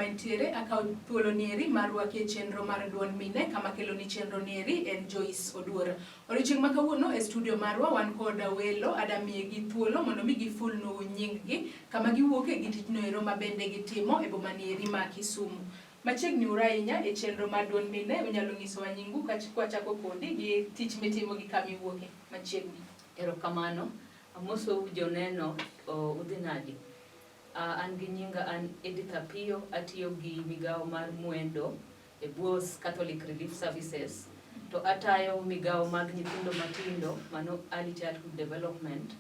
maintiere akaw thuolo nieri mar rwake chenro mar duond mine kama kelo ni chenro nieri en Joyce Oduor. Odiochieng' ma kawuono e studio marwa wan kod welo adamie gi thuolo mondo mi giful no nying gi kama giwuoke gi tijno ero mabende gitimo e boma nieri ma Kisumu. Machiegni urainya e chenro mar duond mine unyalo nyisowa nyingu kwachako kodi gi tich mitimo gi kama iwuoke machiegni. Erokamano, amoso joneno udhi nade. An gi nyinga an Edith Apio, atiyo gi migao mar mwendo e Buos Catholic Relief Services, to atayo migao mag nyithindo matindo, mano early childhood development,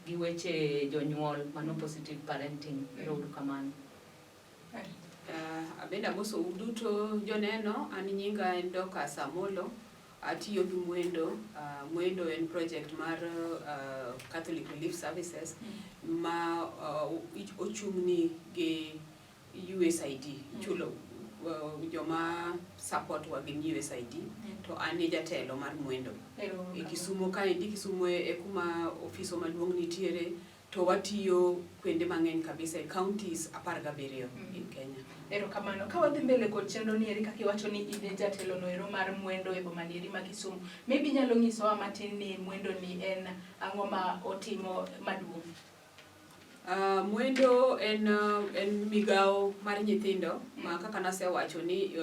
gi weche jonyuol, mano positive parenting. Erouru kamano. Abenda amoso uduto joneno, an nyinga en Dorcas Amolo, atiyo gi mwendo. Mwendo en project mar Catholic Relief Services ma ochungni gi USAID, chulo joma support wa gi USAID, to an e jatelo mar mwendo. E Kisumu kaendi, Kisumu e kuma ofiso maduong' nitiere, to watiyo kuonde mang'eny kabisa e counties 17 in Kenya. Erokamano, ka wadhi mbele kod chenro nieri kaka iwacho ni in e jatelo no ero mar mwendo e boma nieri ma Kisumu, maybe nyalo nyisowa matin ni mwendo ni en ang'o ma otimo maduong'? Mwendo en migao mar nyithindo ma kaka nasewacho ni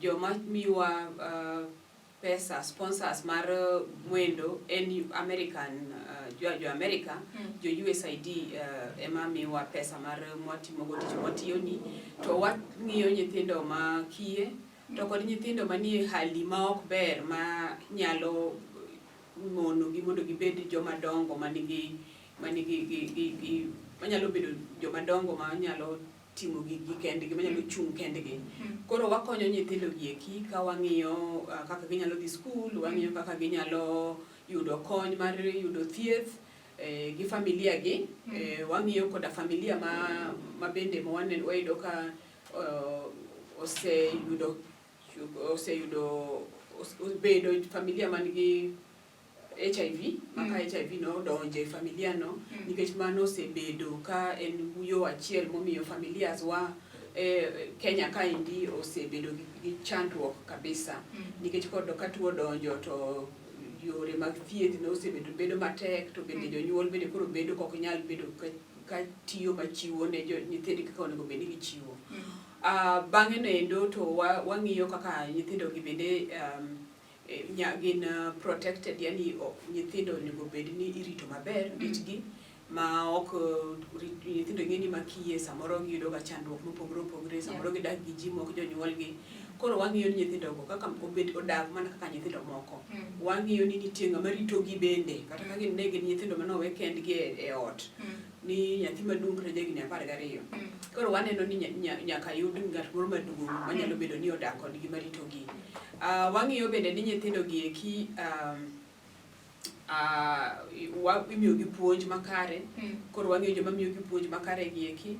joma miwa pesa sponsors mar mwendo en American jo America, jo USAID ema miwa pesa mar mwatimo go tich mwatiyoni, to wang'iyo nyithindo ma kiye to kod nyithindo manie hali ma ok ber ma nyalo mono gi mondo gibed joma dongo manigi manyalo bedo joma dongo ma nyalo timo gi kendgi, manyalo chung kendgi. Koro wakonyo nyithindo gi eki ka wang'iyo kaka ginyalo dhi skul, wang'iyo kaka ginyalo yudo kony mar yudo thieth gi familia gi, wang'iyo koda familia ma bende wayudo ka bedo familia manigi HIV, maka HIV no donje familia no, nikech mano osebedo ka en yo achiel momiyo familias wa Kenya kaendi osebedo gi chandruok kabisa, nikech kodo ka tuo donjo to yore mag thieth no osebedo matek, to bende jonyuol bende koro bedo kok nyal bedo ka tiyo machiwo ne nyithindo kaka onego bed ni gichiwo. Bang'e endo to wang'iyo kaka nyithindo gi bende gin protected, yani nyithindo onego bed ni irito maber ritgi, ma ok nyithindo ng'eni makiye samoro giyudo ga chandruok mopogore opogore, samoro gidak gi ji mok jonyuol gi. Koro wang'iyo ni nyithindo go kaka odak mana kaka nyithindo moko, wang'iyo ni nitie ng'ama rito gi bende, kata ka gin nyithindo manowe kendgi e ot, ni nyathi maduong' kata jahigni 12. Koro waneno ni nyaka yud ng'at moro maduong' manyalo bedo ni odak kodgi marito gi. Wang'iyo bende ni nyithindo gi eki imiyo gi puonj makare, koro wang'iyo joma miyo gi puonj makare gi eki,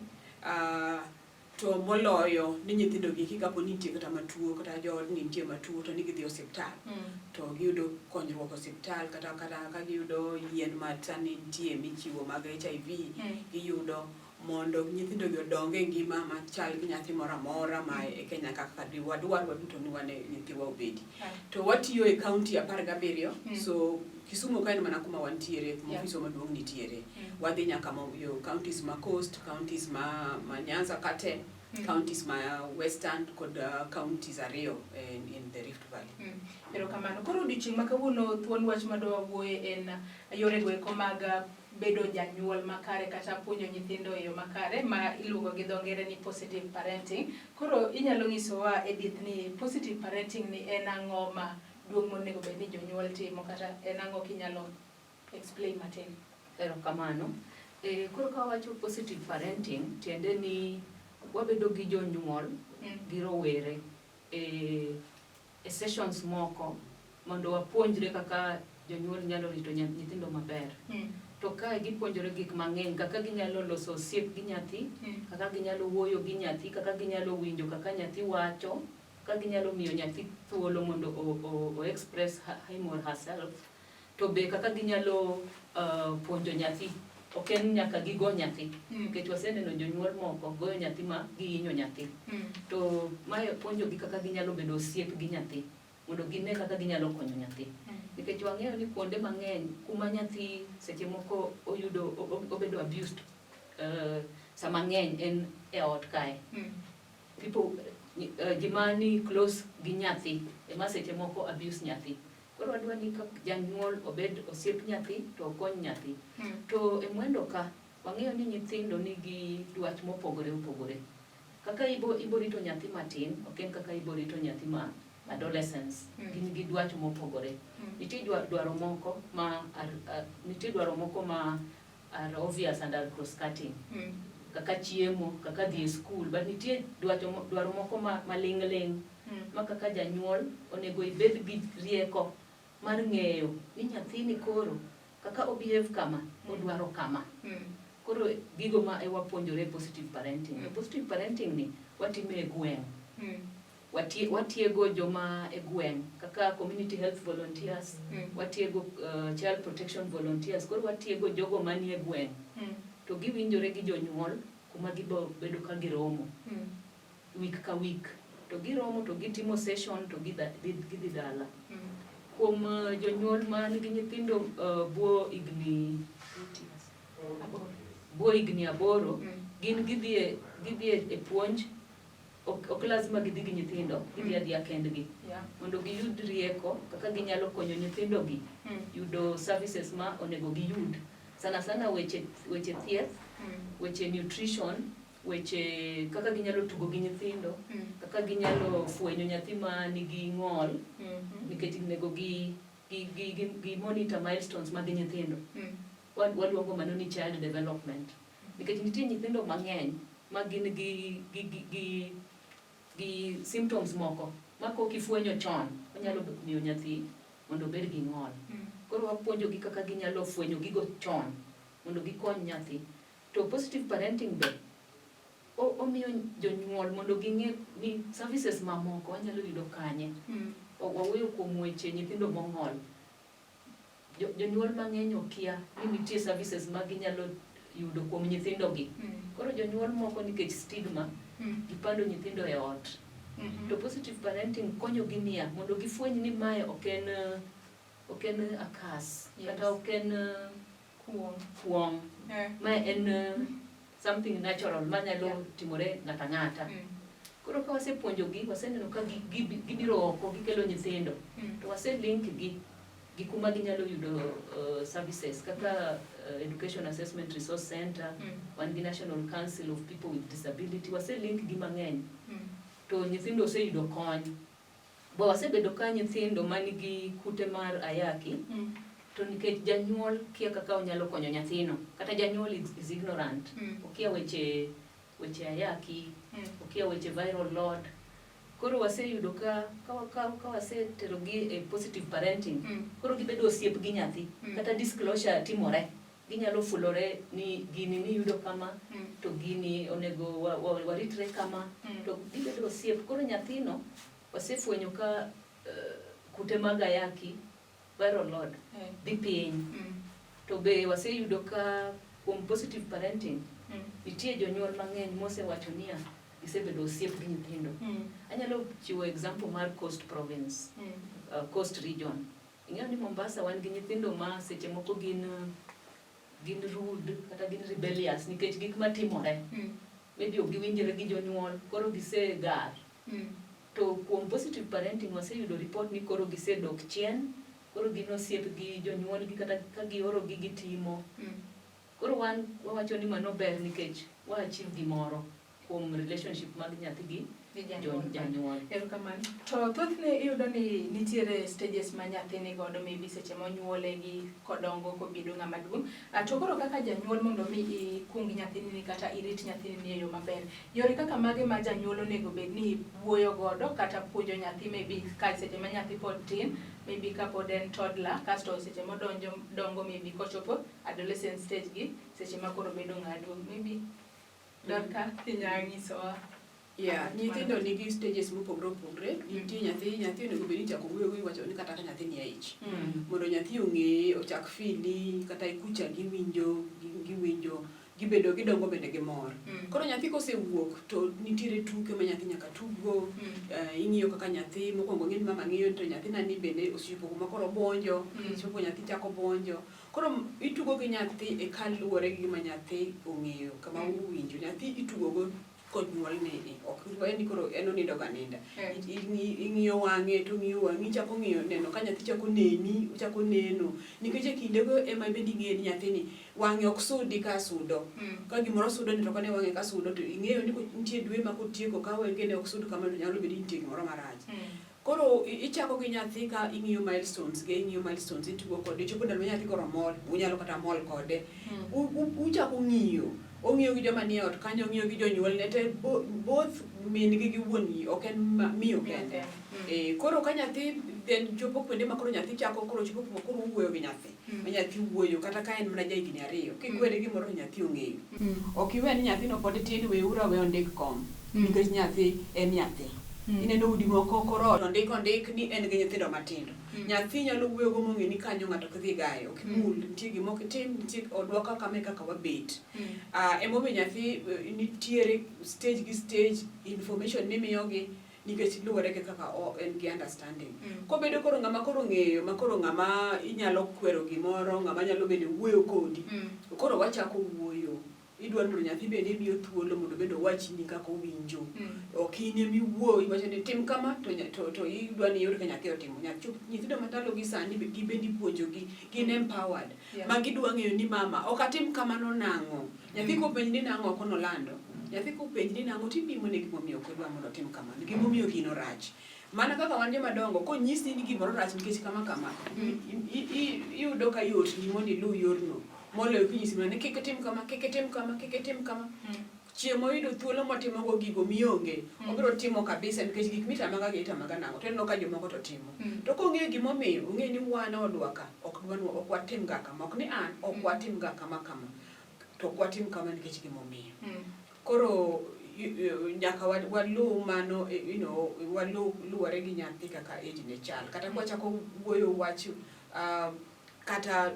to moloyo ni nyithindo gi kapo ni nitie kata matuo, kata jood ni nitie matuo to ni gidhi osiptal, to giyudo konyruok osiptal, kata ka giyudo yien matani nitie michiwo mag HIV, giyudo mondo nyithindo gi odong e ngima machal gi nyathi moro amora ma e Kenya kaka wadwaro duto ni wane nyithiwa obedi. To watiyo e county 17, so Kisumu kaen mana kuma wantiere, kuma ofiso maduong' nitiere. Wadhi nyaka yo counties ma coast, counties ma Nyanza kate, counties ma western kod counties 2 in the Rift Valley. Erokamano, koro odiochieng' ma kawuono thuon wach madwa wuoye en yore go eko mag bedo janyuol makare kata puonjo nyithindo e yo makare ma iluongo gi dho ngere ni positive parenting. Koro inyalo nyisowa Edith ni positive parenting ni en ang'o ma duong' monego bed ni jonyuol timo, kata en ang'o kinyalo explain matin? Erokamano. Koro ka wacho positive parenting, tiende ni wabedo gi jonyuol gi rowere e sessions moko mondo wapuonjre kaka jonyuol nyalo rito nyithindo maber. To ka gipuonjore gik mang'eny, kaka ginyalo loso osiep gi nyathi, kaka ginyalo wuoyo gi nyathi, kaka ginyalo winjo kaka nyathi wacho, kaka ginyalo miyo nyathi thuolo mondo o express him or herself, to be kaka ginyalo puonjo nyathi ok en nyaka gigo nyathi nikech waseneno jonyuol moko goyo nyathi ma gihinyo nyathi to mae puonjogi kaka ginyalo bedo osiep gi nyathi mondo gine kaka ginyalo konyo nyathi nikech wang'eyo ni kuonde mang'eny kuma nyathi seche moko oyudo obedo abused sama ng'eny en e ot kae jima ni close gi nyathi ema seche moko abuse nyathi koro wadwa ni janyuol obed osiep nyathi to okony nyathi to e mwendo ka wang'eyo ni nyithindo nigi dwach mopogore opogore kaka ibo rito nyathi matin ok en kaka ibo rito nyathi ma adolescence gin gi dwach mopogore nitie dwaro moko ma are obvious and are cross cutting kaka chiemo kaka dhi e school but nitie dwaro moko ma ling' ma kaka janyuol onego ibed gi rieko mar ng'eyo ni nyathini koro kaka obehave kama odwaro kama koro gigo ma wapuonjore positive parenting positive parenting ni watime e gweng' watiego joma e gweng' kaka community health volunteers watiego child protection volunteers koro watiego jogo manie gweng' to giwinjore gi jonyuol kuma gibo bedo ka giromo week ka week to giromo to gitimo session to gidhi dala kuom jonyuol man gi nyithindo buo igni 8 gin gidhi e puonj ok lazima gidhi gi nyithindo gidhi adhiya kendgi mondo giyud rieko kaka ginyalo konyo nyithindogi yudo services ma onego giyud sana weche thieth weche nutrition weche kaka ginyalo tugo gi nyithindo kaka ginyalo fwenyo nyathi ma nigi ng'ol nikech nego gi monitor milestones mag nyithindo waluongo mano ni child development nikech nitie nyithindo mang'eny ma gin gi symptoms moko ma kokifwenyo chon onyalo miyo nyathi mondo obed gi ng'ol koro wapuonjogi kaka ginyalo fwenyo gigo chon mondo gikony nyathi to positive parenting be omiyo jonyuol mondo ging'e ni services mamoko wanyalo yudo kanye wawuoyo kuom weche nyithindo mong'ol jonyuol mang'eny okia ni nitie services ma ginyalo yudo kuom nyithindogi koro jonyuol moko nikech stigma gipando nyithindo e ot to positive parenting konyo gi niya mondo gifweny ni mae ok en akas kata ok en kuong ma en something natural manyalo timore ng'ata ng'ata koro ka wasepuonjogi waseneno ka gibiro oko gikelo nyithindo to waselink gi kuma ginyalo yudo services kaka Education Assessment Resource Center wan gi National Council of People with Disability waselink gi mang'eny to nyithindo oseyudo kony bo wasebedo ka nyithindo manigi kute mar ayaki to nikech janyuol kia kaka onyalo konyo nyathino kata janyuol is ignorant okia weche ayaki okia weche viral load koro waseyudo ka waseterogi e positive parenting koro gibedo osiep gi nyathi kata disclosure timore ginyalo fulore ni gini niyudo kama to gini onego waritre kama to gibedo osiep koro nyathino wasefwenyo ka kute mag ayaki viral load dhi piny to be waseyudo ka kuom positive parenting nitie jonyuol mang'eny mosewacho niya gisebedo osiep gi nyithindo anyalo chiwo example mar Coast Province Coast Region ing'eyo ni Mombasa wan gi nyithindo ma seche moko gin rude kata gin rebellious nikech gik matimore maybe ok giwinjre gi jonyuol koro gisegar to kuom positive parenting waseyudo report ni koro gisedok chien koro gin osiep gi jonyuol gi kata ka gioro gi gitimo koro wan wawacho ni mano ber nikech waachieve gimoro kuom relationship mag nyathi gi janyuol. Erokamano. To thothne iyudo ni nitiere stages ma nyathi ni godo maybe seche monyuole gi kodongo kobedo ng'ama duong'. To koro kaka janyuol mondo mi ikung nyathini kata irit nyathini e yo maber. Yore kaka mage ma janyuol onego bed ni wuoyo godo kata puonjo nyathi maybe ka seche ma nyathi pod tin maybe ka pod en toddler kasto seche modongo maybe kochopo adolescent stage gi seche ma koro bedo ng'ama duong' maybe Dorka inyalo nyisowa. Nyithindo nigi stages mopogore opogore. Nitie nyathi onego bed ni chako wuoyo iwacho ni kata ka nyathi ni e ich. Mondo nyathi ong'e, ochak fili, kata ikucha giwinjo, gibedo gidongo bende gi mor. Koro nyathi kosewuok to nitiere tuke ma nyathi nyaka tuggo. Ing'iyo kaka nyathi mokwongo ng'e ni mama ng'iyo to nyathi nani bende osiepo kuma koro bonjo, chopo nyathi chako bonjo. Koro itugo gi nyathi e kaluwore gi gima nyathi ong'eyo, kama owinjo. Nyathi itugo go kod nyuolne, ok ni koro en onindo ga ninda. Ing'iyo wang'e to ng'iyo wang'i, chako ng'iyo neno ka nyathi chako neni, ochako neno. Nikech e kindego ema bende ing'e ni nyathini wang'e ok sudi ka sudo. Ka gimoro sudo ni to kane wang'e ka sudo to ing'eyo ni nitie dwe ma kotieko ka wengene ok sud kamano to nyalo bedo ni nitie gimoro marach. Koro ichako gi nyathi ka ing'iyo milestones itugo kode, chopo ndalo ma nyathi koro mor, unyalo kata mol kode. Uchako ong'iyo gi joma nie ot kanyo, ong'iyo gi jonyuolne te, both min gi wuongi, ok en miyo kende. Koro ka nyathi chopo kuonde ma koro nyathi chako koro chopo kuma koro wuoyo gi nyathi, ma nyathi wuoyo kata ka en mana ja higni 2, kikwere gimoro to nyathi ong'eyo. Ok iwe ni nyathino pod tin, weuru awe ondik kom, nikech nyathi en nyathi. Ineno udi moko koro ondik ni en gi nyithindo matindo. Nyathi nyalo wuoyo go mong'e ni kanyo ng'ato ok dhi gayo, ok mul, nitie gimoko tim, nitie odwaka kama kaka wabet. Emomiyo nyathi nitiere stage gi stage, information mimiyogi nikech luwore gi kaka en gi understanding. Kobedo koro ng'ama koro ng'eyo, ma koro ng'ama inyalo kwero gimoro, ng'ama nyalo bende wuoyo kodi, koro wachako wuoyo. Idwaro mondo nyathi bende miyo thuolo mondo bende owachni kaka owinjo. Ok in emi wuoyi iwacho ni tim kama to idwaro ni yud ka nyathi otimo. Nyithindo mandalo gi sani gibende ipuonjogi, gin empowered. Ma gidwa ng'eyo ni mama ok atim kamano nang'o. Nyathi kopenj ni nang'o ok nolando. Nyathi kopenj ni nang'o tipimo ne gimomiyo ok odwa mondo otim kamano, gimomiyo gino rach. Mana kaka wan joma dongo, konyisi ni gimoro rach nikech kama, iyudo ka yot ni mondo iluw yorno. Moloyo kinyisi mana ni kik tim kama. Chiemo yudo thuolo motimo go gigo mionge, obiro timo kabisa nikech gik mitamaga nang'o, to en ka jomoko to timo. To kong'eyo gimomiyo, ong'e ni wan odwaka, ok watim ga kama, ok ni an ok watim ga kama, to ok watim kama nikech gimomiyo. Koro nyaka waluw mano, waluwore gi nyathi kaka age ne chal. Kata kwachako wuoyo wach kata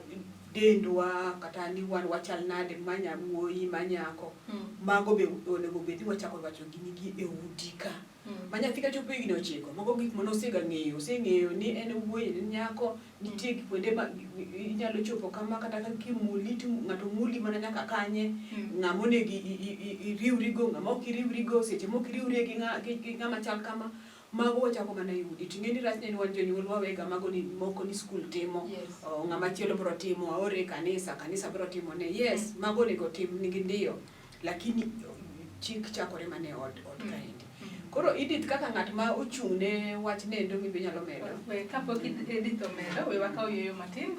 dendwa, kata ni wan wachal nade, manya wuoyi, manyako, mago be onego bed ni wachako wacho gini e udi ka. Ma nyathi ka chopo higni 9, mago gik mane oseng'eyo ni en wuoyi, en nyako, nitie kuonde ma inyalo chopo kama, kata ka kimuli ng'ato muli mana nyaka kanye, ng'ama onego iriwrigo, ng'ama ok iriwrigo, seche mok iriwri gi ng'ama chal kama. Mago wachako mana yudi. Ting'e ni rach ne wan jonyuol wawega mago ni moko ni skul timo, ng'ama chielo biro timo, aore kanisa biro timo ne. Yes, mago onego tim, nigi ndiyo, lakini chik chakore mana e ot kaendi. Koro Edith kaka ng'at ma ochung' ne wach nendo nyalo medo. Kapok Edith omedo, we wakaw yueyo matin.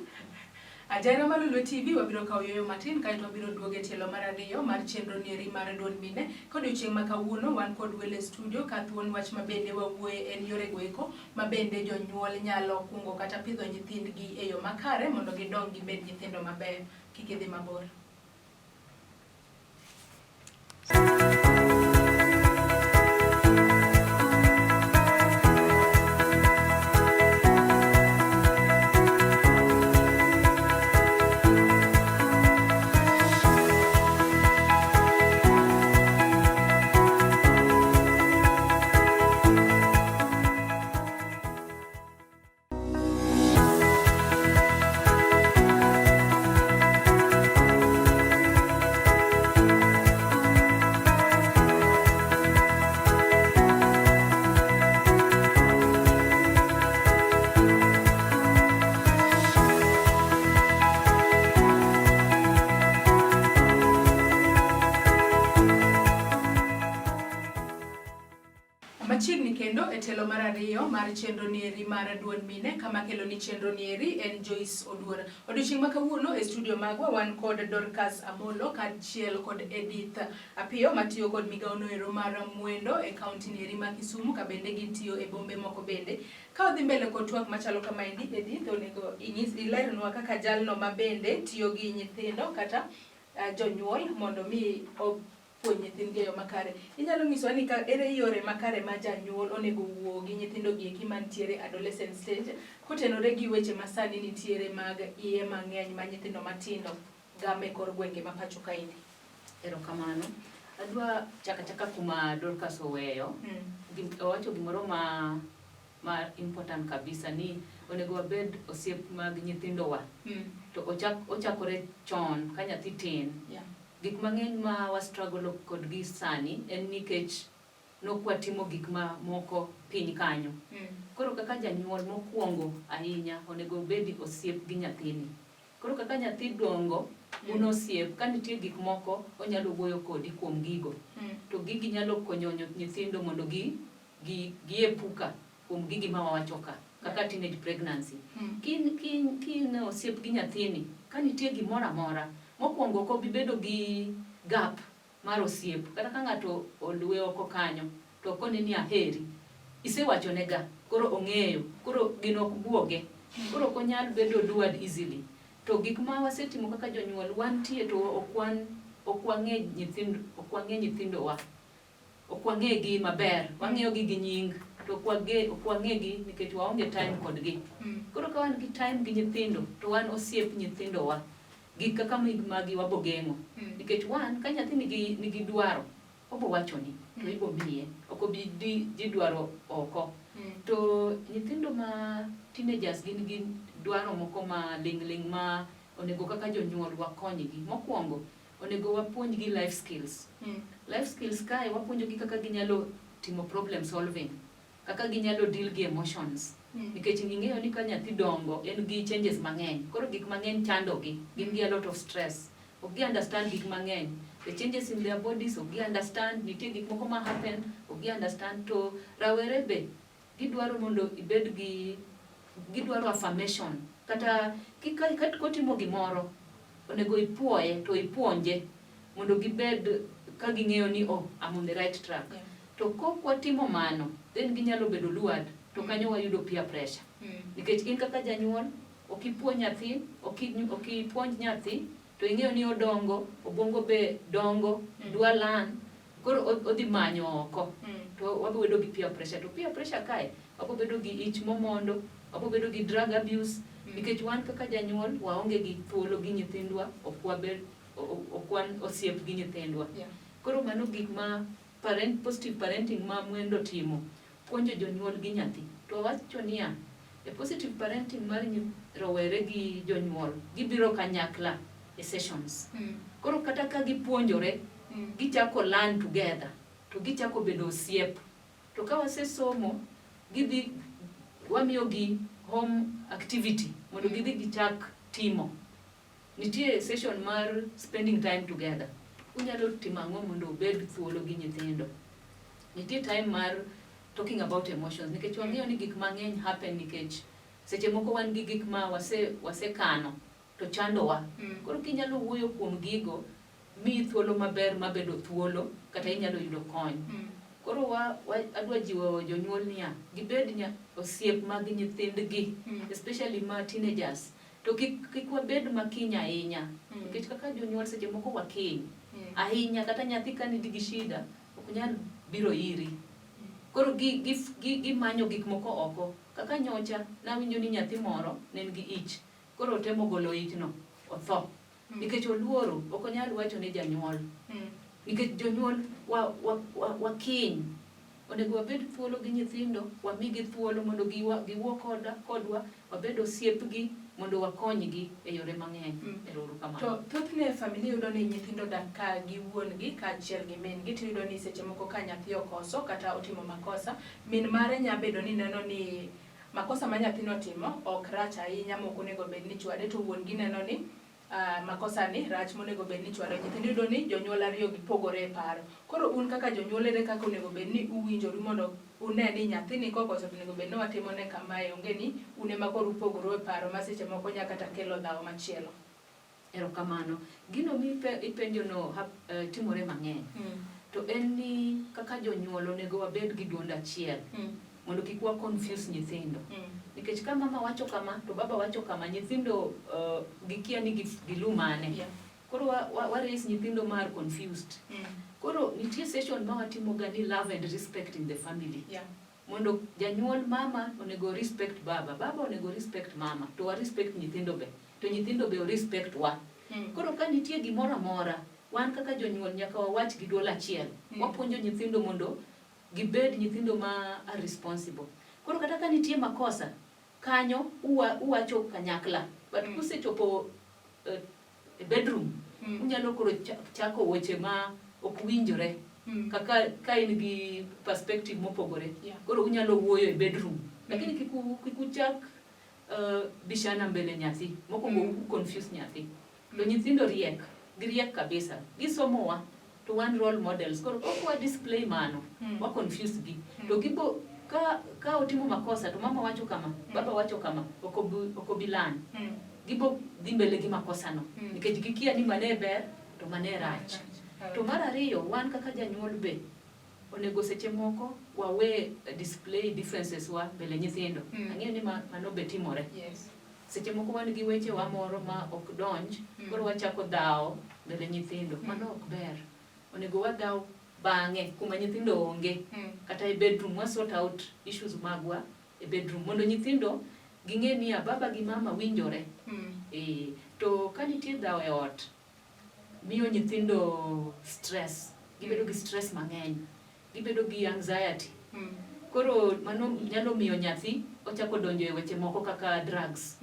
Ajara Malulu TV wabiro kawo yueyo matin kaeto wabiro duogo e tielo mar 2 mar chenro nieri mar duond mine. Kodiochieng' ma kawuono wan kod wele studio ka thuon wach mabende wawuoye en yore goeko mabende jonyuol nyalo kungo kata pidho nyithindgi e yo makare mondo gidong gibed nyithindo mabeyo. Kik idhi mabor. Machiegni kendo e telo mar 2 mar chenro nieri mar duond mine kama kelo ni chenro nieri en Joyce Oduor. Odiochieng' ma kawuono e studio magwa wan kod Dorcas Amolo kaachiel kod Edith Apio matiyo kod migawo noero mar mwendo e kaunti nieri ma Kisumu, ka bende gitiyo e bombe moko bende. Ka odhi mbele kod twak machalo kamaendi, Edith onego ilernwa kaka jalno ma bende tiyo gi nyithindo kata jonyuol mondo mi puonj nyithindgi e yo makare. Inyalo nyisowa ni ere yore makare ma janyuol onego wuo gi nyithindo gi eki mantiere adolescent stage kotenore gi weche masani nitiere mag iye mang'eny ma nyithindo matindo game kor gwenge ma pacho kaendi. Erokamano. Adwa chaka kuma Dorcas oweyo. Owacho gimoro ma important kabisa ni onego wabed osiep mag nyithindowa. To ochakore chon ka nyathi tin. Gik mang'eny ma wa struggle kodgi sani en nikech nokwatimo gik ma moko piny kanyo. Koro kaka janyuol mokwongo ahinya onego bedi osiep gi nyathini. Koro kaka nyathi dongo un osiep ka nitie gik moko onyalo wuoyo kodi kuom gigo. To gigi nyalo konyo nyithindo mondo giepuka kuom gigi ma wawacho ka kaka teenage pregnancy. Kin osiep gi nyathini ka nitie gimoro amora mokwongo ok obibedo gi gap mar osiep kata ka ng'ato oluwe oko kanyo to kone ni aheri isewachonega koro ong'eyo koro gino ok buoge koro ok onyal bedo lured easily. To gik ma wasetimo kaka jonyuol wantie to ok wang'e nyithindowa, ok wang'egi maber, wang'eyogi gi nying to ok wang'egi nikech waonge time kodgi. Koro ka wan gi time gi nyithindo to wan osiep nyithindowa gik kaka magi wabogeng'o nikech wan ka nyathi nigi dwaro obo wachoni to ibo miye ok obi di dwaro oko. To nyithindo ma teenagers gin dwaro moko ma ling' ma onego kaka jonyuol wakonygi. Mokwongo onego wapuonjgi life skills. Life skills kae wapuonjogi kaka ginyalo timo problem solving, kaka ginyalo deal gi emotions. Nikech ing'eyo ni ka nyathi dongo en gi changes mang'eny koro gik mang'eny chandogi, gin gi a lot of stress, ok gi understand gik mang'eny, the changes in their bodies ok gi understand, nitie gik moko ma happen ok gi understand. To rawere be gidwaro mondo ibed gi gidwaro affirmation kata kotimo gimoro onego ipuoye to ipuonje mondo gibed ka ging'eyo ni I'm on the right track. To kokwatimo mano then ginyalo bedo lured to kanyo wayudo peer pressure. Nikech in kaka janyuol ok ipuonj nyathi, ok ipuonj nyathi to ing'eyo ni odongo, obongo be dongo, dwa lan, koro odhi manyo oko. To wabedo gi peer pressure. To peer pressure kae wabedo gi ich momondo, wabedo gi drug abuse nikech wan kaka janyuol waonge gi thuolo gi nyithindwa, ok wan osiep gi nyithindwa. Koro mano gik ma positive parenting ma Mwendo timo, puonjo jonyuol gi nyathi. To wacho niya, e positive parenting mar rowere gi jonyuol gibiro kanyakla e sessions. Koro kata ka gipuonjore gichako learn together to gichako bedo osiep. To ka wasesomo wamiyogi home activity mondo gidhi gichak timo. Nitie session mar spending time together. Unyalo timo ang'o mondo obed thuolo gi nyithindo. Nitie time mar talking about emotions nikech wang'eyo ni gik mang'eny happen nikech seche moko wan gi gik ma wasekano to chandowa. Koro kinyalo wuoyo kuom gigo mi thuolo maber mabedo thuolo kata inyalo yudo kony. Koro adwa jiwo jonyuol niya gibed osiep mag nyithindgi, especially ma teenagers. To kik wabed makiny ahinya nikech kaka jonyuol seche moko wakiny ahinya kata nyathi ka nigi shida ok nyal biro iri. Koro gimanyo gik moko oko. Kaka nyocha nawinjo ni nyathi moro ne nigi ich, koro temo golo ichno otho nikech oluoro ok onyal wacho ne janyuol. Nikech jonyuol wakiny. Onego wabed thuolo gi nyithindo, wamigi thuolo mondo giwuo kodwa, wabed osiepgi mondo wakonygi e yore mang'eny. Erouru kamano. To thothne familia yudo ni nyithindo dak ka gi wuongi kaachiel gi min gi, tiyudo ni seche moko ka nyathi okoso kata otimo makosa, min mare nya bedo ni neno ni makosa ma nyathino timo ok rach ahinya moko onego bed ni chwade, to wuon gi neno ni makosa ni rach monego bed ni chwade. Nyithindo yudo ni jonyuol ariyo gipogore e paro. Koro un kaka jonyuol ere kaka onego bed ni uwinjoru mondo une ni nyathini kokoso onego bed ni watimo ne kamae, onge ni un ema koro upogore e paro ma seche moko nya kata kelo dhawo machielo. Erokamano. Gino ipenjono timore mang'eny. To en ni kaka jonyuol onego wabed gi duond achiel mondo kik wa confuse nyithindo. Nikech ka mama wacho kama to baba wacho kama, nyithindo gikia ni gilu mane. Koro wa raise nyithindo mar confused. Koro nitie session ma watimo ga ni love and respect in the family. Yeah. Mondo janyuol mama onego respect baba, baba onego respect mama, to wa respect nyithindo be, to nyithindo be o respect wa. Koro ka nitie gimoro amora, wan kaka jonyuol nyaka wawach gi dwol achiel. Wapuonjo nyithindo mondo gibed nyithindo ma are responsible. Koro kata ka nitie makosa, kanyo uwacho kanyakla. But kusechopo e bedroom, unyalo koro chako weche ma ok winjore. Kaka ka in gi perspective mopogore. Koro unyalo wuoyo e bedroom. Lakini kikuchak bishana mbele nyathi, mokwongo confuse nyathi. To nyithindo giriek kabisa. Gisomowa to one role models. Koro okwa display mano, wa confuse gi. To gibo ka otimo makosa to mama wacho kama, baba wacho kama, okobilan. Gibo dhi mbele gi makosa no. Nikech gikia ni mane ber to mane rach. To mar ariyo, wan kaka janyuol be onego seche moko wawe display differences wa mbele nyithindo. Ang'eyo ni mano be timore. Yes. Seche moko wan gi weche wa moro ma ok donj, koro wachako dhaw mbele nyithindo. Mano ok ber. Onego wadhaw bang'e kuma nyithindo onge. Kata e bedroom wa sort out issues magwa e bedroom. Mondo nyithindo ging'e ni baba gi mama winjore. To ka nitie dhaw e ot, miyo nyithindo stress. Gibedo gi stress mang'eny. Gibedo gi anxiety. Koro mano nyalo miyo nyathi ochako donjo e weche moko kaka drugs.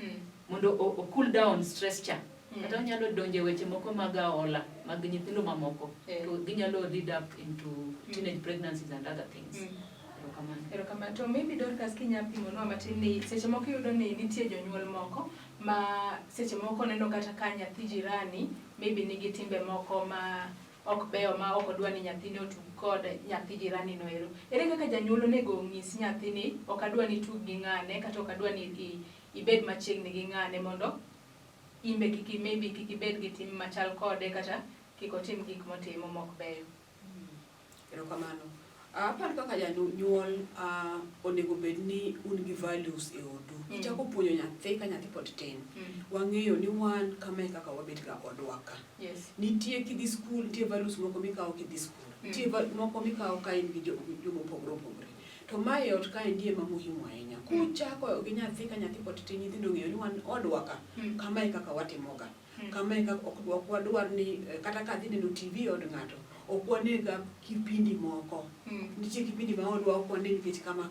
Mondo o cool down stress cha. Kata onyalo donjo e weche moko mag aola, mag nyithindo mamoko. To ginyalo lead up into teenage pregnancies and other things. Erokamano. To maybe Dorcas kinya pimonwa matin ni seche moko yudo ni nitie jonyuol moko ma seche moko neno kata ka nyathi jirani maybe nigi timbe moko ma ok beyo ma ok odwa ni nyathine otug kod nyathi jirani no ero. Ere kaka janyuol onego onyis nyathi ni ok adwa ni tug gi ng'ane kata ok adwa ni ibed machiegni gi ng'ane mondo imbe maybe kik ibed gi tim machal kode kata kik otim gik motimo mok beyo. Erokamano. Aparo kaka janyuol onego bed ni un gi values e odu. Ichako puonjo nyathi ka nyathi pod tin. Wang'eyo ni wan kama kaka wabet ga odwaka. Yes. Nitie kidhi school, nitie values moko mikawo kidhi school. Nitie moko mikawo ka in gi jomo opogore. To mae ot ka ndie ma muhimu ahinya. Kuchako gi nyathi ka nyathi pod tin, nyithindo ng'eyo ni wan odwaka kama kaka watimoga. Kama kaka ok wadwar ni kata ka dhi neno TV od ng'ato. Okwanega kipindi moko. Nitie kipindi ma odwa okwane nikech kama.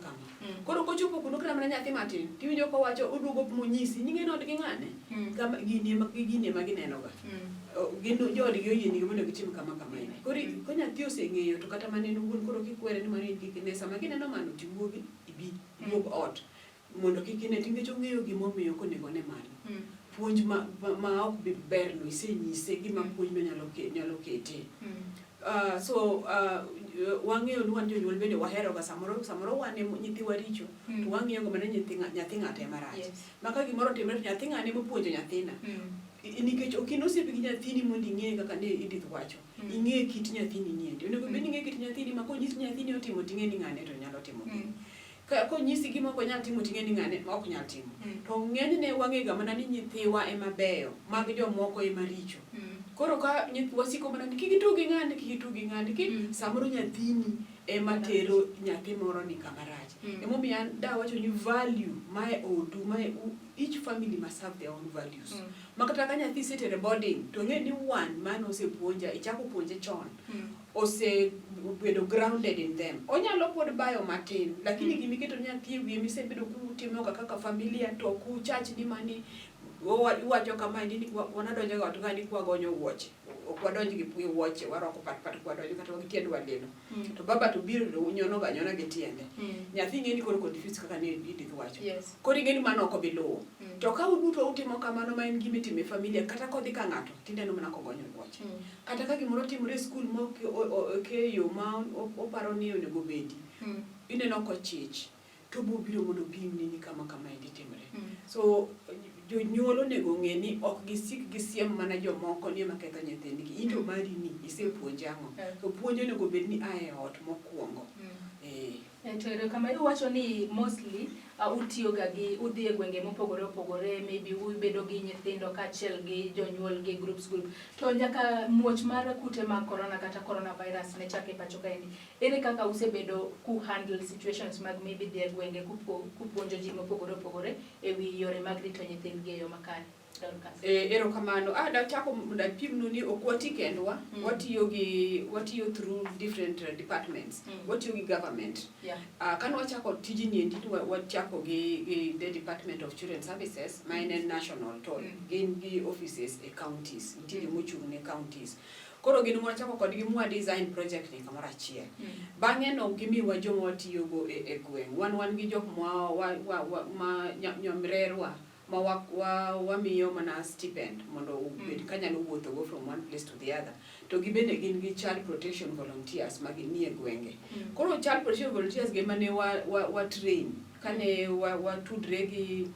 Koro kochopo kuno kama nyathi matin, tiwinjo ko wacho oduogo monyisi ni ng'eno gi ng'ane. Kama gini ma gineno ga. Gino jodgi oyieni mondo gitim kama. Koro ko nyathi oseng'eyo to kata maneno wuon koro kikwere ni mano ikine sama gineno mano tiwuogi ibi duog ot mondo kikine ting'echo ng'eyo gimomiyo konego ne mano. Puonj ma ok bi ber no isenyise gima puonj no nyalo kete. Wang'eyo ni wan jonyuol bende wahero ga samoro wan nyithi waricho to wang'iyo ga mana nyathi ng'ate marach. Maka gimoro timre nyathi ng'ane mopuonjo nyathina. Nikech okino osiepe gi nyathini mondo ing'e kaka ne Edith wacho. Ing'e kit nyathini niende. Onego bed ni ing'e kit nyathini ma konyis nyathini otimo ting'e ni ng'ane to nyalo timo. Konyisi gima ok nyal timo ting'e ni ng'ane ma ok nyal timo. To ng'enyne wang'e ga mana ni nyithiwa ema beyo, mag jomoko ema richo. Koro ka wasiko mana ni kikitug gi ng'ane, samoro nyathini ema tero nyathi moro ni kama rach. Emomiyo da wacho ni value mae odu, each family must have their own values. Makata ka nyathi setere boarding, to ng'e ni wan mano osepuonja, ichako puonje chon. Osebedo grounded in them. Onyalo pod bayo matin, lakini gimiketo nyathi wiye misebedo kutimo kaka familia to ku church ni mani wacho kama ni wanadonjo ga ot ni kwagonyo wuoche. Ok wadonj gi wuoche, waroko pat kwadonjo kata gi tiend waleno. To baba to biro nyono gi tiende. Nyathi ng'eni koro confused kaka ne Edith wacho. Koro ing'eni mano ok biluwo. To ka uduto utimo kamano ma en gima itimo e familia kata kodhi ka ng'ato tineno mana kogonyo wuoche. Kata ka gimoro timore e skul ma keyo ma oparo ni onego bedi. Ineno kochich to biro mondo pimni ni kama endi timore. So jonyuol onego ng'e ni ok gisik gisiem mana jomoko ni ema ketho nyithindgi. Into mari ni isepuonje ang'o. To puonjo onego bed ni ae ot mokwongo. To kama iwacho ni mostly utiyo ga gi udhi e gwenge mopogore opogore, maybe ubedo gi nyithindo kaachiel gi jonyuol gi group to nyaka muoch mar kute mag corona kata coronavirus ne chake pacho kaendi, ere kaka usebedo ku handle situations mag maybe dhi e gwenge kupuonjo ji mopogore opogore e wi yore mag rito nyithindgi e yo makare? Erokamano. Dachako pimnu ni ok wati kendwa, watiyo through different departments, watiyo gi government. Kane wachako tijni endi wachako gi the Department of Children Services, ma en national to gin gi offices e counties, nitiere mochung' ne counties. Koro gin mwachako kodgi mwa design project ni kamoro achiel. Bang'e no gimiwa joma watiyogo e gweng'. Wan gi jok ma nyamrerwa ma wamiyo mana stipend mondo ubed kanyalo wuotho go from one place to the other. To gibende gin gi child protection volunteers ma ginie gwenge. Koro child protection volunteers ge mane wa train kane watudre gi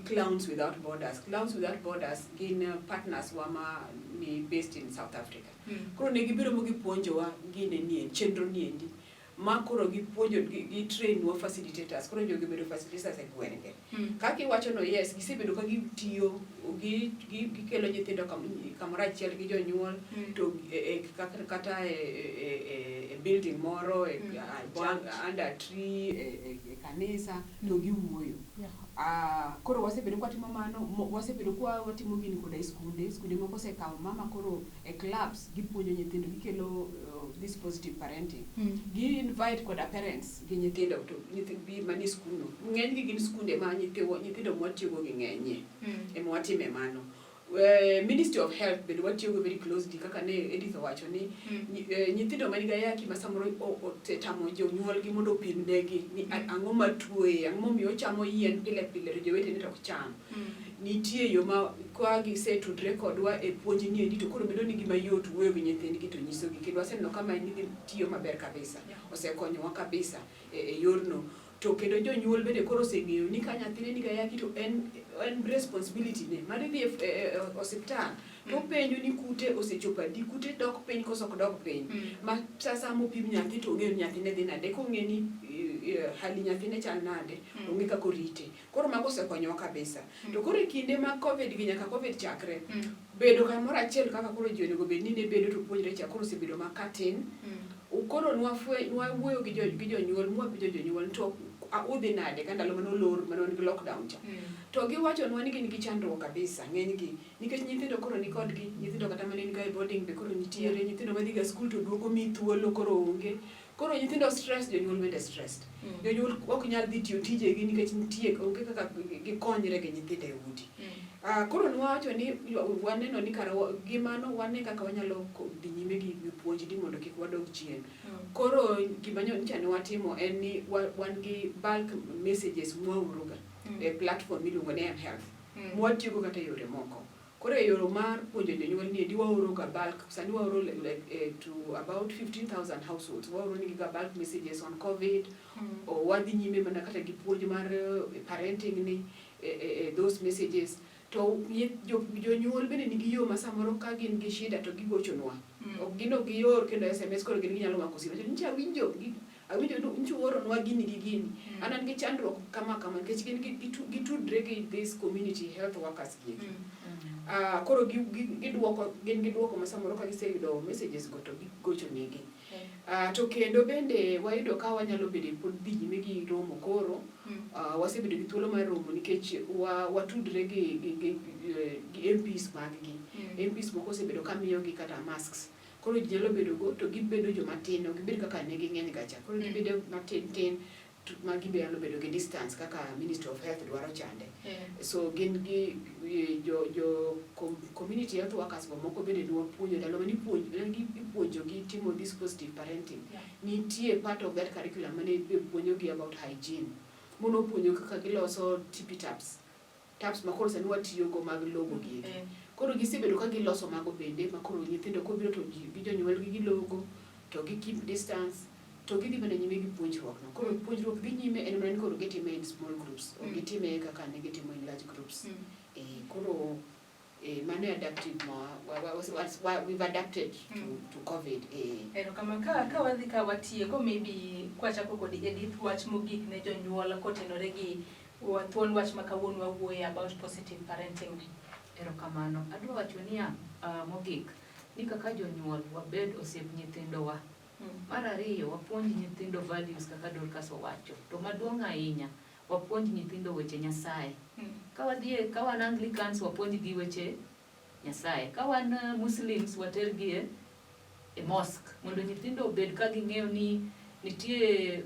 Clowns Without Borders. Clowns Without Borders gin partners wa ma ni based in South Africa. Koro ne gibiro mo gipuonjowa gine nie chenro niendi. Ma koro gipuonjo gi train wa facilitators, koro jogi bedo facilitators e gwenge. Kaki wacho no yes, gisebedo ka gitiyo gikelo nyithindo kamoro achiel gi jonyuol to kata e building moro under a tree e kanisa to giwuoyo. Koro wasebedo kwatimo mano, wasebedo kwa watimo gini koda e skunde moko osekawo mama koro e clubs gipuonjo nyithindo, gikelo this positive parenting. Gi invite koda parents gi nyithindo to nyithindo mani skuno. Ng'eny gi gin skunde ma nyithindo mwatiyogo gi ng'enye. Mwatime mano. Ministry of Health bende watiyogo very closely kaka ne Edith owacho ni nyithindo maniga yaki ma samoro otamo jonyuol gi mondo opimnegi ni ang'o matuoye, ang'o momiyo chamo yien pile pile to jowetene to ok cham. Nitie yo ma kwa gisetudre kodwa e puonj ni endi to koro bedo ni gima yot wuoyo gi nyithindgi to nyisogi kendo waseneno kama en tiyo maber kabisa, osekonyowa kabisa e yorno. To kendo jonyuol bende koro oseng'eyo ni ka nyathine niga yaki to en responsibility ne mar dhi e osiptal to penjo ni kute osechopo adi, kute dok piny koso ok dok piny. Ma sasa mopim nyathi to ong'eyo nyathine dhi nade, kong'e ni hali nyathine chal nade, ong'e kaka orite. Koro mago osekonyowa kabisa. To koro e kinde ma Covid gi nyaka Covid chakre, bedo kamoro achiel kaka koro ji onego bed ni ne bedo to puonjre cha koro osebedo makatin. Koro nwawuoyo gi jonyuol, mwapenjo jonyuol to udhi nade ka ndalo manolor manon gi lockdown cha. To giwachonwa ni gin gi chandruok kabisa ng'eny gi nikech nyithindo koro ni kodgi, nyithindo kata mane ni ga e boarding be koro nitiere, nyithindo madhi ga skul to duogo mi thuolo koro onge. Koro nyithindo stress, jonyuol bende stressed. Jonyuol ok nyal dhi tiyo tijegi nikech nitie onge kaka gikonyre gi nyithindo e udi. Koro nwawacho ni waneno ni kara gimano wane kaka wanyalo dhi nyime gi puonj di mondo kik wadog chien. Koro gima nyocha ne watimo en ni wan gi bulk messages mwaoroga e platform miluongo ni mHealth. Mwatiyogo kata yore moko. Koro e yoro mar puonjo jonyuol ni waoroga bulk, sani waoro to about 15,000 households. Waoro ni ga bulk messages on COVID, o wadhi nyime mana kata gi puonj mar parenting ni those messages. To jonyuol bende nigi yo ma samoro ka gin gi shida to gigochonwa. Ok gino gior kendo SMS koro gin ginyalo mako simu. Nchi awinjo nchi oronwa gini gi gini. An gi chandruok kama nikech gin gitudre gi this community health workers gi. Koro giduoko ma samoro ka giseyudo messages go to gigochonegi. To kendo bende wayudo ka wanyalo bede pod dhi nyime gi romo koro. Wasebedo gi thuolo mar romo nikech watudre gi MPs maggi. MPs moko osebedo kamiyogi kata masks. Koro ji nyalo bedo go to gibedo joma tin, ok gibed kaka ne ging'eny gacha. Koro gibedo matin ma gibedo bedo gi distance kaka Ministry of Health dwaro chande. So gin gi community health workers moko bende dwa puonjo ndalo mani puonjo gi timo this positive parenting. Nitie part of that curriculum mane puonjo gi about hygiene. Mono puonjo kaka giloso tipi taps ma koro sani watiyogo mag logo gi. Koro gisebedo ka giloso mago bende ma koro nyithindo kobiro to gi jonyuol gi gilogo to gi keep distance to gidhi mana nyime gi puonjruok no. Koro puonjruok dhi nyime en mana ni koro gitime in small groups, o gitime kaka ne gitimo in large groups. Koro mano e adaptive we've adapted to COVID. Ero kama ka wadhi ka watieko maybe kwachako kod Edith wach mogik ne jonyuol kotenore gi thuon wach ma kawuono wawuoye about positive parenting. Ero kamano. Adwa wacho niya mogik ni kaka jonyuol wabed osiep nyithindowa. Mar ariyo wapuonj nyithindo values kaka Dorcas owacho. To maduong' ahinya wapuonj nyithindo weche Nyasaye. Ka wan Anglicans wapuonj gi weche Nyasaye. Ka wan Muslims watergi e mosque mondo nyithindo obed ka ging'eyo ni nitie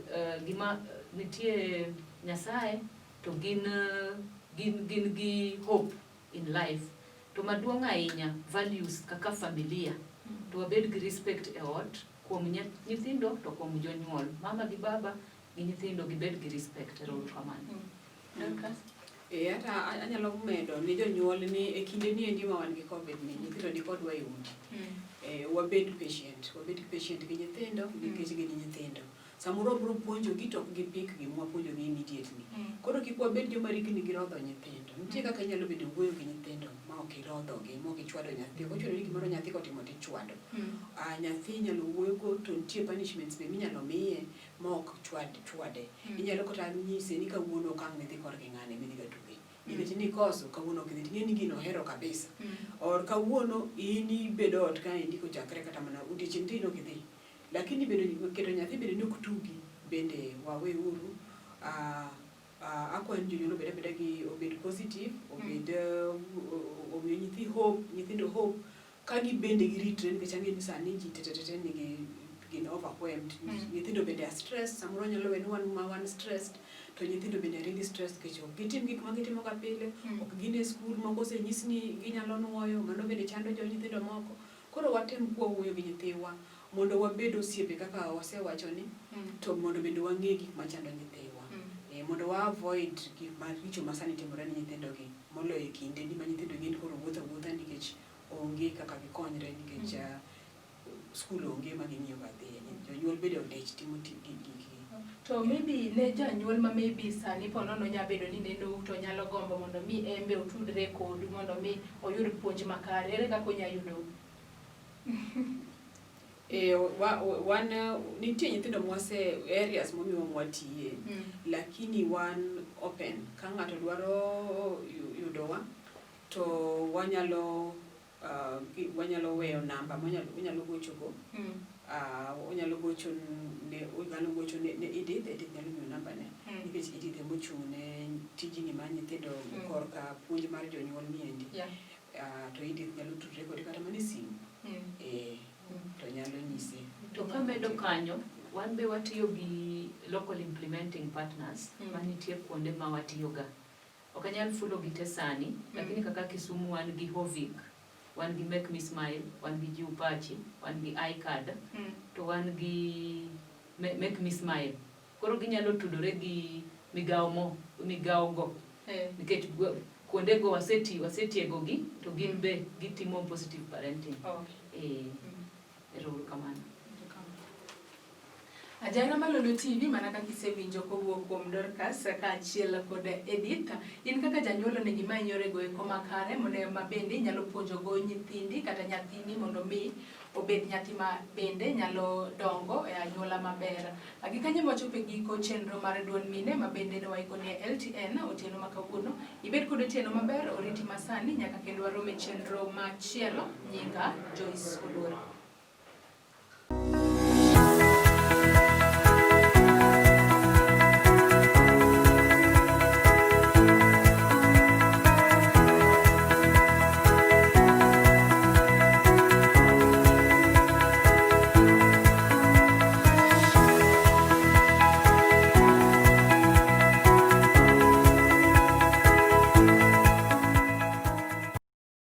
Nyasaye to gin gi hope in life. To maduong' ahinya values kaka familia. To wabed gi respect e ot kuom nyithindo to kuom jonyuol. Mama gi baba gi nyithindo gibed gi respect e ot kamano. Dorcas? Ata anyalo medo ni jonyuol ni e kinde ni endi ma wan gi COVID ni nyithindo ni kodwa e udi. Wabed patient gi nyithindo nikech gin nyithindo. Samoro bro puonjogi to gi pick gi mwapuonjogi immediately. Koro kik wabed joma rikni gi rodho nyithindo. Nitie kaka inyalo bedo wuoyo gi nyithindo ma ok irodhogi, ma ok ichwado nyathi. Ok ochuno ni gimoro nyathi kotimo tichwado. Nyathi nyalo wuoyo go to nitie punishments be minyalo miye ma ok chwade. Inyalo kata nyise ni kawuono ok ang' nidhi korgi ng'ane midhi ga tuge. Nikech ni koso kawuono ok idhi ting'e ni gino ohero kabisa. Or kawuono in ibedo ot ka indi kochakre kata mana odiochieng' tin ok idhi. Lakini bedo keto nyathi bedo ni ok tugi bende waweuru. Akwan jonyuol obed positive, omiyo nyithindo hope ka gibende giritre nikech ang'e ni sani ji tetete nigi gin overwhelmed. Nyithindo bende are stressed, samoro nyalo we ni wan stressed to nyithindo bende really stressed nikech ok gitim gik ma gitimo ka pile, ok gin e skul, moko osenyis ni ginyalo nuoyo, mano bende chando nyithindo moko. Koro watem wuoyo gi nyithiwa mondo wabed osiepe kaka wasewacho ni to mondo bende wang'e gik machando nyithiwa. Mondo wa avoid gik maricho ma sani timore ni nyithindo gi moloyo e kinde ni ma nyithindo gin koro wuotho nikech onge kaka gikonyre nikech skul onge ma ging'iyo ka dhi. Jonyuol bende odich timo gigi. To maybe ne janyuol ma maybe sani po nono nya bedo ni neno to nyalo gombo mondo mi embe otudre kodu mondo mi oyud puonj makare. Ere kaka onya yudo? Nitie nyithindo mwase areas momiwa mwatiye, lakini wan open. Ka ng'ato dwaro yudowa to wanyalo weyo namba monyalo gochogo. Onyalo gocho ne Edith nyalo miyo namba ne. Nikech Edith emochung' ne tijni mar nyithindo korka puonj mar jonyuol niendi. To Edith nyalo tudre kode kata mana e simu. To nyalo nyise. To kamedo kanyo, wan be watiyo gi local implementing partners manitie kuonde ma watiyoga. Ok anyal fulo gi te sani, lakini kaka Kisumu wan gi Hovic, wan gi Make Me Smile, wan gi Jiupachi, wan gi iCard, to wan gi Make Me Smile. Koro ginyalo tudore gi migawo go. Nikech kuonde go wasetiego gi, to gin be gitimo positive parenting. Kamano. Ajana Malolo TV mana kaka isewinjo kowuok kuom Dorcas ka achiel kod Edith. In kaka janyuol ne gima yore go eko makare mondo ma bende nyalo puonjo go nyithindi kata nyathini mondo mi obed nyathi ma bende nyalo dongo e anyuola maber. Agikanye mochope giko chenro mar duol mine ma bende ne waiko ne LTN otieno ma kawuono. Ibed kod otieno maber oriti masani nyaka kendo warome chenro machielo. Nyinga Joyce Oduor.